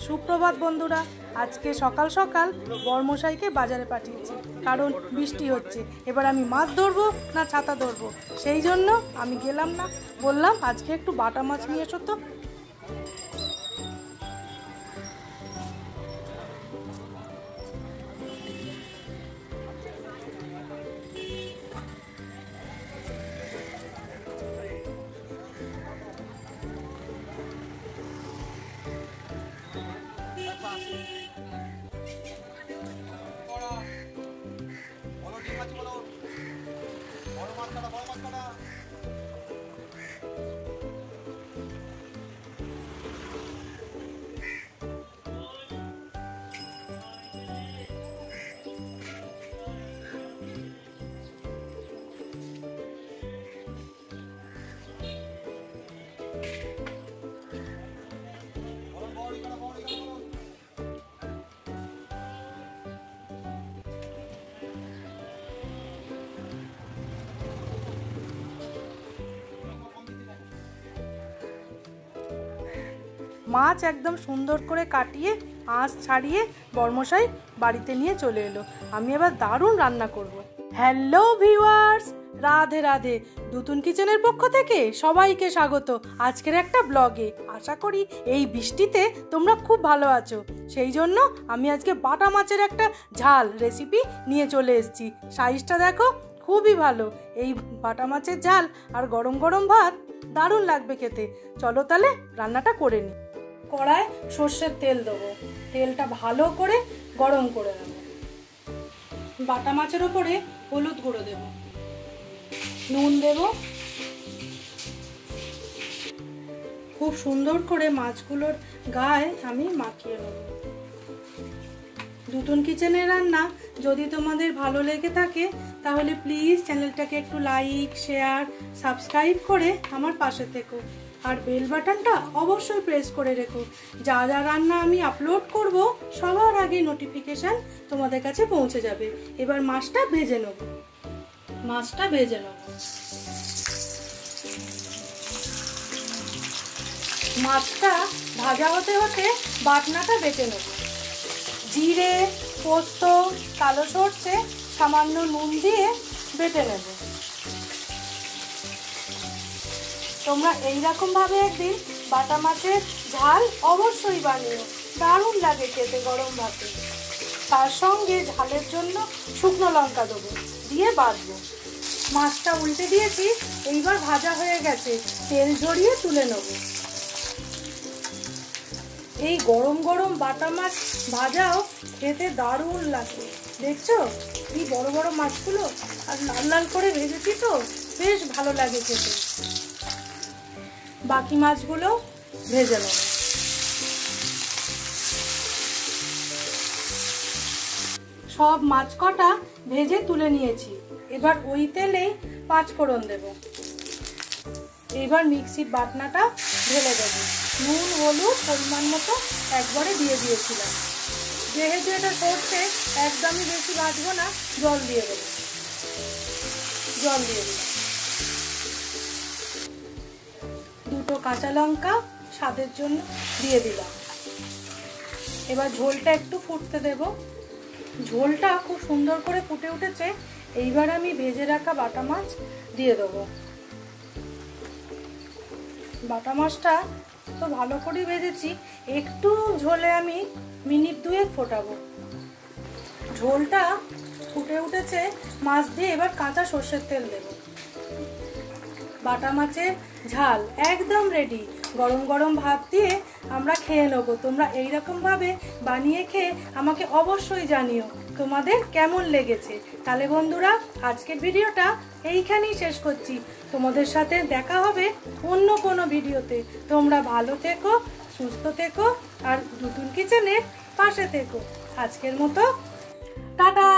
সুপ্রভাত বন্ধুরা, আজকে সকাল সকাল বরমশাইকে বাজারে পাঠিয়েছি, কারণ বৃষ্টি হচ্ছে। এবার আমি মাছ ধরবো না ছাতা ধরবো, সেই জন্য আমি গেলাম না। বললাম আজকে একটু বাটা মাছ নিয়ে এসো তো। মাছ একদম সুন্দর করে কাটিয়ে আঁশ ছাড়িয়ে বরমশাই বাড়িতে নিয়ে চলে এলো। আমি এবার দারুণ রান্না করব। Hello viewers, Radhe Radhe. দুতুন কিচেনের পক্ষ থেকে সবাইকে স্বাগত আজকের একটা ব্লগে। আশা করি এই বৃষ্টিতে তোমরা খুব ভালো আছো। সেই জন্য আমি আজকে বাটা মাছের একটা ঝাল রেসিপি নিয়ে চলে এসেছি। সাইজটা দেখো, খুবই ভালো। এই বাটা মাছের ঝাল আর গরম গরম ভাত দারুণ লাগবে খেতে। চলো তাহলে রান্নাটা করে নিই। কড়ায় সর্ষের তেল দেবো। তেলটা ভালো করে গরম করে নেব। বাটা মাছের ওপরে হলুদ গুঁড়ো দেব, নুন দেব। খুব সুন্দর করে মাছগুলোর গায়ে আমি মাখিয়ে নেব। দুতুন কিচেনের রান্না যদি তোমাদের ভালো লেগে থাকে তাহলে প্লিজ চ্যানেলটাকে একটু লাইক, শেয়ার, সাবস্ক্রাইব করে আমার পাশে থেকো। আর বেল বাটনটা অবশ্যই প্রেস করে রেখো। যা যা রান্না আমি আপলোড করব সবার আগে নোটিফিকেশান তোমাদের কাছে পৌঁছে যাবে। এবার মাছটা ভেজে নেব। মাছটা ভাজা হতে হতে বাটনাটা বেটে নেব। জিরে, পোস্ত, কালো সরষে, সামান্য নুন দিয়ে বেটে নেব। তোমরা এইরকম ভাবে একদিন বাটা মাছের ঝাল অবশ্যই বানিও, দারুণ লাগে খেতে গরম ভাতে। তার সঙ্গে ঝালের জন্য শুকনো লঙ্কা দেবো, দিয়ে বাটবো। মাছটা উল্টে দিয়েছি, এইবার ভাজা হয়ে গেছে, তেল ঝরিয়ে তুলে নেব। এই গরম গরম বাটা মাছ ভাজাও খেতে দারুণ লাগে। দেখছো কি বড় বড় মাছগুলো, আর লাল লাল করে ভেজেছি তো বেশ ভালো লাগে খেতে। বাকি মাছগুলো ভেজে নেব। সব মাছ কটা ভেজে তুলে নিয়েছি। এবার ওই তেলেই 5 ফোড়ন দেব। এবার মিক্সির বাটনাটা ঢেলে দেবো। নুন হলুদ পরিমাণ মতো একবারে দিয়ে দিয়েছিলাম। যেহেতু এটা সরষে একদমই বেশি ভাজবো না, জল দিয়ে দেবো। জল দিয়ে দিলাম। দুটো কাঁচা লঙ্কা স্বাদের জন্য দিয়ে দিলাম। এবার ঝোলটা একটু ফুটতে দেব। ঝোলটা খুব সুন্দর করে ফুটে উঠেছে। এইবার আমি ভেজে রাখা বাটা মাছ দিয়ে দেবো। বাটা মাছটা তো ভালো করে ভেজেছি, একটু ঝোলে আমি মিনিট 2 ফোটাবো। ঝোলটা ফুটে উঠেছে মাছ দিয়ে। এবার কাঁচা সর্ষের তেল দেব। বাটা মাছের ঝাল একদম রেডি। গরম গরম ভাত দিয়ে আমরা খেয়ে নেবো। তোমরা এইরকম ভাবে বানিয়ে খেয়ে আমাকে অবশ্যই জানিও তোমাদের কেমন লেগেছে। তাহলে বন্ধুরা, আজকের ভিডিওটা এইখানেই শেষ করছি। তোমাদের সাথে দেখা হবে অন্য কোনো ভিডিওতে। তোমরা ভালো থেকো, সুস্থ থেকো, আর দুতুন কিচেনের পাশে থেকো। আজকের মতো টাটা।